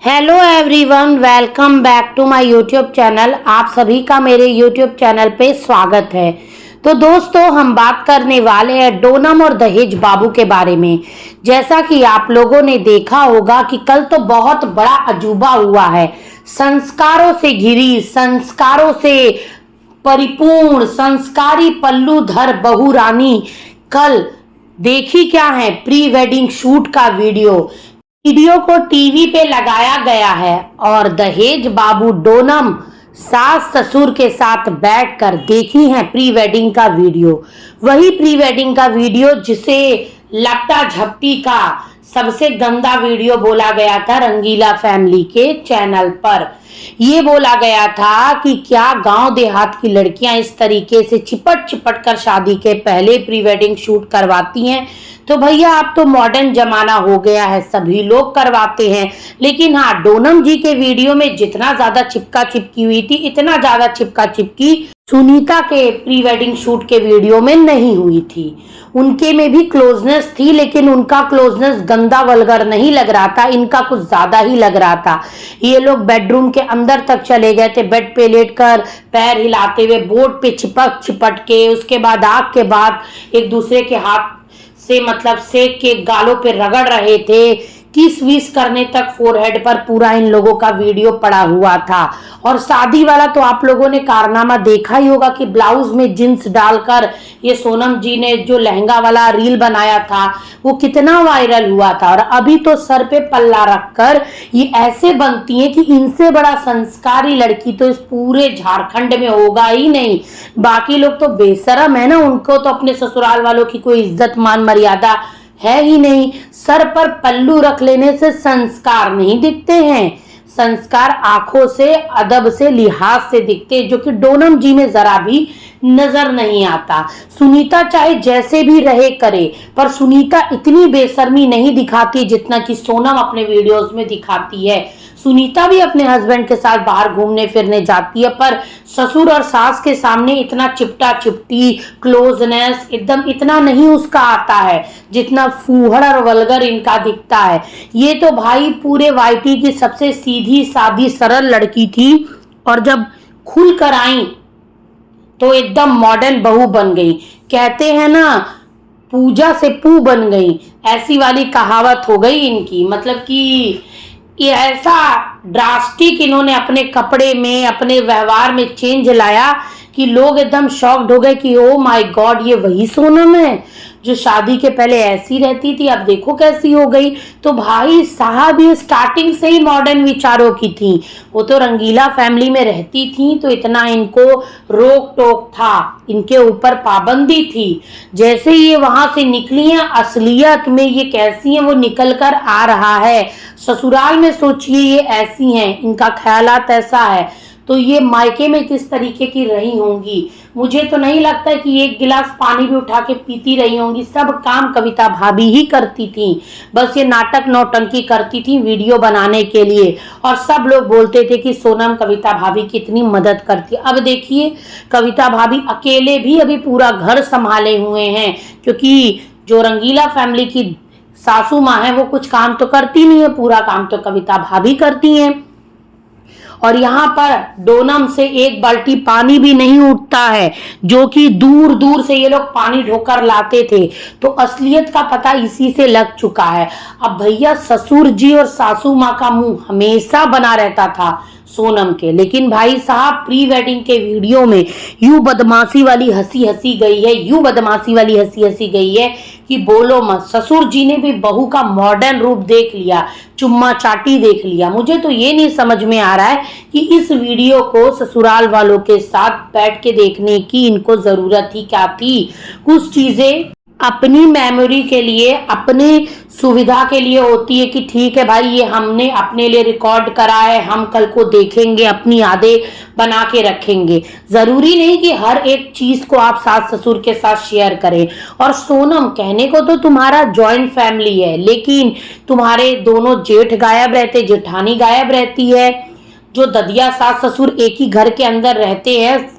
Hello everyone, welcome back to my YouTube channel. आप सभी का मेरे यूट्यूब चैनल पे स्वागत है। तो दोस्तों, हम बात करने वाले हैं डोनम और दहेज बाबू के बारे में। जैसा कि आप लोगों ने देखा होगा कि कल तो बहुत बड़ा अजूबा हुआ है। संस्कारों से घिरी, संस्कारों से परिपूर्ण, संस्कारी पल्लूधर बहू रानी कल देखी क्या है, प्री वेडिंग शूट का वीडियो को टीवी पे लगाया गया है और दहेज बाबू डोनम सास ससुर के साथ बैठकर देखी है प्री वेडिंग का वीडियो। वही प्री वेडिंग का वीडियो जिसे लपटा झपटी का सबसे गंदा वीडियो बोला गया था रंगीला फैमिली के चैनल पर। ये बोला गया था कि क्या गांव देहात की लड़कियां इस तरीके से चिपट चिपट कर शादी के पहले प्री वेडिंग शूट करवाती हैं। तो भैया, अब तो मॉडर्न जमाना हो गया है, सभी लोग करवाते हैं। लेकिन हाँ, डोनम जी के वीडियो में जितना ज्यादा चिपका चिपकी हुई थी, इतना ज्यादा चिपका चिपकी सुनीता के प्री वेडिंग शूट के वीडियो में नहीं हुई थी। उनके में भी क्लोजनेस थी, लेकिन उनका क्लोजनेस गंदा वल्गर नहीं लग रहा था, इनका कुछ ज्यादा ही लग रहा था। ये लोग बेडरूम के अंदर तक चले गए थे, बेड पे लेटकर पैर हिलाते हुए, बोर्ड पे चिपक चिपट के, उसके बाद आग के बाद एक दूसरे के हाथ से मतलब सेक के गालों पे रगड़ रहे थे। किस विस करने तक फोरहेड पर पूरा इन लोगों का वीडियो पड़ा हुआ था। और शादी वाला तो आप लोगों ने कारनामा देखा ही होगा कि ब्लाउज में जींस डालकर ये सोनम जी ने जो लहंगा वाला रील बनाया था वो कितना वायरल हुआ था। और अभी तो सर पे पल्ला रखकर ये ऐसे बनती है कि इनसे बड़ा संस्कारी लड़की तो इस पूरे झारखंड में होगा ही नहीं। बाकी लोग तो बेशरम है ना, उनको तो अपने ससुराल वालों की कोई इज्जत मान मर्यादा है ही नहीं। सर पर पल्लू रख लेने से संस्कार नहीं दिखते हैं, संस्कार आंखों से, अदब से, लिहाज से दिखते हैं, जो कि डोनम जी में जरा भी नजर नहीं आता। सुनीता चाहे जैसे भी रहे करे, पर सुनीता इतनी बेशर्मी नहीं दिखाती जितना कि सोनम अपने वीडियोस में दिखाती है। सुनीता भी अपने हस्बैंड के साथ बाहर घूमने फिरने जाती है, पर ससुर और सास के सामने इतना चिपटा चिपटी क्लोजनेस एकदम इतना नहीं उसका आता है जितना फूहड़ और वल्गर इनका दिखता है। ये तो भाई पूरे वाईटी की सबसे सीधी सादी सरल लड़की थी, और जब खुल कर आई तो एकदम मॉडर्न बहू बन गई। कहते हैं ना, पूजा से पू बन गई, ऐसी वाली कहावत हो गई इनकी। मतलब कि ये ऐसा ड्रास्टिक इन्होंने अपने कपड़े में, अपने व्यवहार में चेंज लाया कि लोग एकदम शॉक्ड हो गए कि ओ माय गॉड, ये वही सोनम है जो शादी के पहले ऐसी रहती थी, अब देखो कैसी हो गई। तो भाई साहब, ये स्टार्टिंग से ही मॉडर्न विचारों की थी। वो तो रंगीला फैमिली में रहती थी तो इतना इनको रोक टोक था, इनके ऊपर पाबंदी थी। जैसे ये वहां से निकली हैं, असलियत में ये कैसी हैं वो निकल कर आ रहा है। ससुराल में सोचिए ये ऐसी हैं, इनका ख्यालात ऐसा है, तो ये मायके में किस तरीके की रही होंगी। मुझे तो नहीं लगता कि एक गिलास पानी भी उठा के पीती रही होंगी। सब काम कविता भाभी ही करती थी, बस ये नाटक नौटंकी करती थी वीडियो बनाने के लिए। और सब लोग बोलते थे कि सोनम कविता भाभी की इतनी मदद करती है। अब देखिए, कविता भाभी अकेले भी अभी पूरा घर संभाले हुए हैं, क्योंकि जो रंगीला फैमिली की सासू माँ है वो कुछ काम तो करती नहीं है, पूरा काम तो कविता भाभी करती हैं। और यहाँ पर डोनम से एक बाल्टी पानी भी नहीं उठता है, जो कि दूर दूर से ये लोग पानी ढोकर लाते थे। तो असलियत का पता इसी से लग चुका है। अब भैया, ससुर जी और सासू माँ का मुंह हमेशा बना रहता था सोनम के, लेकिन भाई साहब प्री वेडिंग के वीडियो में यूं बदमाशी वाली हंसी हंसी गई है, यूं बदमाशी वाली हंसी हंसी गई है कि बोलो मत। ससुर जी ने भी बहू का मॉडर्न रूप देख लिया, चुम्मा चाटी देख लिया। मुझे तो ये नहीं समझ में आ रहा है कि इस वीडियो को ससुराल वालों के साथ बैठ के देखने की इनको जरूरत ही क्या थी। कुछ चीजें अपनी मेमोरी के लिए, अपनी सुविधा के लिए होती है कि ठीक है भाई, ये हमने अपने लिए रिकॉर्ड करा है, हम कल को देखेंगे, अपनी यादें बना के रखेंगे। जरूरी नहीं कि हर एक चीज को आप सास ससुर के साथ शेयर करें। और सोनम, कहने को तो तुम्हारा जॉइंट फैमिली है, लेकिन तुम्हारे दोनों जेठ गायब रहते, जेठानी गायब रहती है, जो ददिया सास ससुर एक ही घर के अंदर रहते हैं,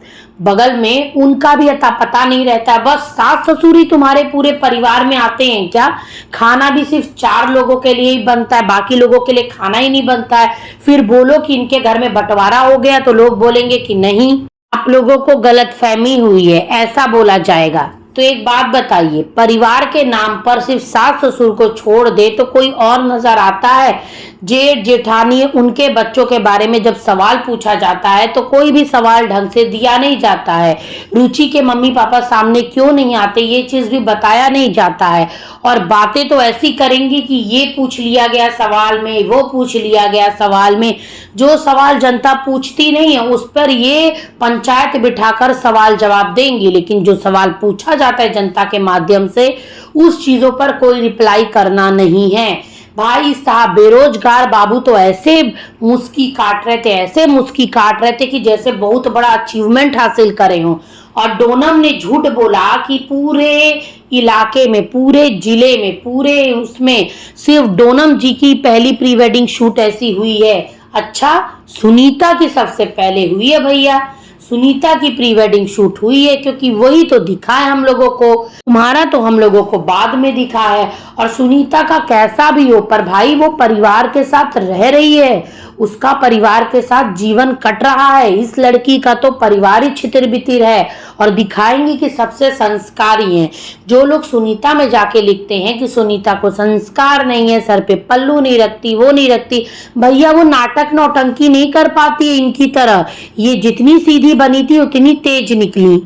बगल में उनका भी अता पता नहीं रहता है। बस सास ससुर ही तुम्हारे पूरे परिवार में आते हैं क्या? खाना भी सिर्फ 4 लोगों के लिए ही बनता है, बाकी लोगों के लिए खाना ही नहीं बनता है। फिर बोलो कि इनके घर में बंटवारा हो गया तो लोग बोलेंगे कि नहीं, आप लोगों को गलतफहमी हुई है, ऐसा बोला जाएगा। तो एक बात बताइए, परिवार के नाम पर सिर्फ सास ससुर को छोड़ दे तो कोई और नजर आता है? जेठ जेठानी उनके बच्चों के बारे में जब सवाल पूछा जाता है तो कोई भी सवाल ढंग से दिया नहीं जाता है। रुचि के मम्मी पापा सामने क्यों नहीं आते, ये चीज भी बताया नहीं जाता है। और बातें तो ऐसी करेंगी कि ये पूछ लिया गया सवाल में, वो पूछ लिया गया सवाल में। जो सवाल जनता पूछती नहीं है उस पर ये पंचायत बिठाकर सवाल जवाब देंगी, लेकिन जो सवाल पूछा जाता है जनता के माध्यम से उस चीजों पर कोई रिप्लाई करना नहीं है। भाई साहब, बेरोजगार बाबू तो ऐसे मुस्की काट रहे थे, ऐसे मुस्की काट रहे थे कि जैसे बहुत बड़ा अचीवमेंट हासिल करे हों। और डोनम ने झूठ बोला कि पूरे इलाके में, पूरे जिले में, पूरे उसमें सिर्फ डोनम जी की पहली प्री वेडिंग शूट ऐसी हुई है। अच्छा, सुनीता की सबसे पहले हुई है भैया, सुनीता की प्री वेडिंग शूट हुई है, क्योंकि वही तो दिखा है हम लोगों को। तुम्हारा तो हम लोगों को बाद में दिखा है। और सुनीता का कैसा भी हो, पर भाई वो परिवार के साथ रह रही है, उसका परिवार के साथ जीवन कट रहा है। इस लड़की का तो परिवार ही छितिर बितिर है और दिखाएंगी कि सबसे संस्कारी हैं। जो लोग सुनीता में जाके लिखते हैं कि सुनीता को संस्कार नहीं है, सर पे पल्लू नहीं रखती, वो नहीं रखती, भैया वो नाटक नौटंकी नहीं कर पाती है इनकी तरह। ये जितनी सीधी बनी थी उतनी तेज निकली।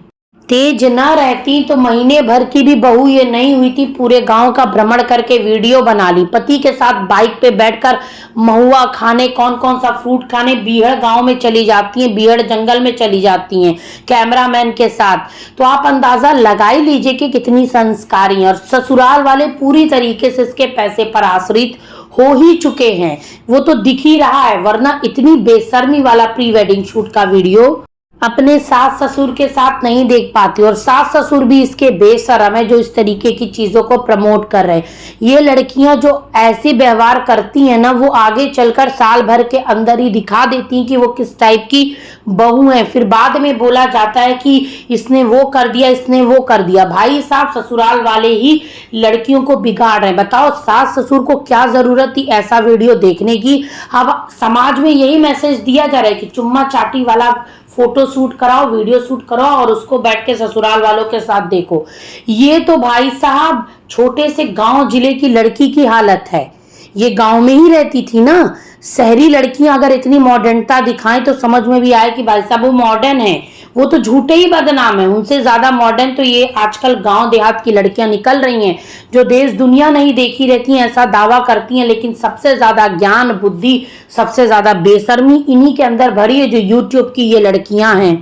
तेज न रहती तो महीने भर की भी बहू ये नहीं हुई थी, पूरे गांव का भ्रमण करके वीडियो बना ली, पति के साथ बाइक पे बैठकर महुआ खाने, कौन कौन सा फ्रूट खाने बीहड़ गांव में चली जाती हैं, बीहड़ जंगल में चली जाती हैं कैमरामैन के साथ। तो आप अंदाजा लगा ही लीजिए कि कितनी संस्कारी हैं। और ससुराल वाले पूरी तरीके से इसके पैसे पर आश्रित हो ही चुके हैं, वो तो दिख ही रहा है। वरना इतनी बेशर्मी वाला प्री वेडिंग शूट का वीडियो अपने सास ससुर के साथ नहीं देख पाती। और सास ससुर भी इसके बेशरम है जो इस तरीके की चीजों को प्रमोट कर रहे हैं। ये लड़कियां जो ऐसे व्यवहार करती हैं ना, वो आगे चलकर साल भर के अंदर ही दिखा देती हैं कि वो किस टाइप की बहू है। फिर बाद में बोला जाता है कि इसने वो कर दिया, इसने वो कर दिया। भाई साहब, ससुराल वाले ही लड़कियों को बिगाड़ रहे हैं। बताओ सास ससुर को क्या जरूरत थी ऐसा वीडियो देखने की? अब समाज में यही मैसेज दिया जा रहा है कि चुम्मा चाटी वाला फोटो शूट कराओ, वीडियो शूट कराओ और उसको बैठ के ससुराल वालों के साथ देखो। ये तो भाई साहब छोटे से गांव जिले की लड़की की हालत है। ये गांव में ही रहती थी ना। शहरी लड़कियां अगर इतनी मॉडर्नता दिखाएं तो समझ में भी आए कि भाई साहब वो मॉडर्न है। वो तो झूठे ही बदनाम है। उनसे ज्यादा मॉडर्न तो ये आजकल गांव देहात की लड़कियां निकल रही हैं जो देश दुनिया नहीं देखी रहती हैं, ऐसा दावा करती हैं। लेकिन सबसे ज्यादा ज्ञान बुद्धि, सबसे ज्यादा बेशर्मी इन्हीं के अंदर भरी है जो यूट्यूब की ये लड़कियां हैं।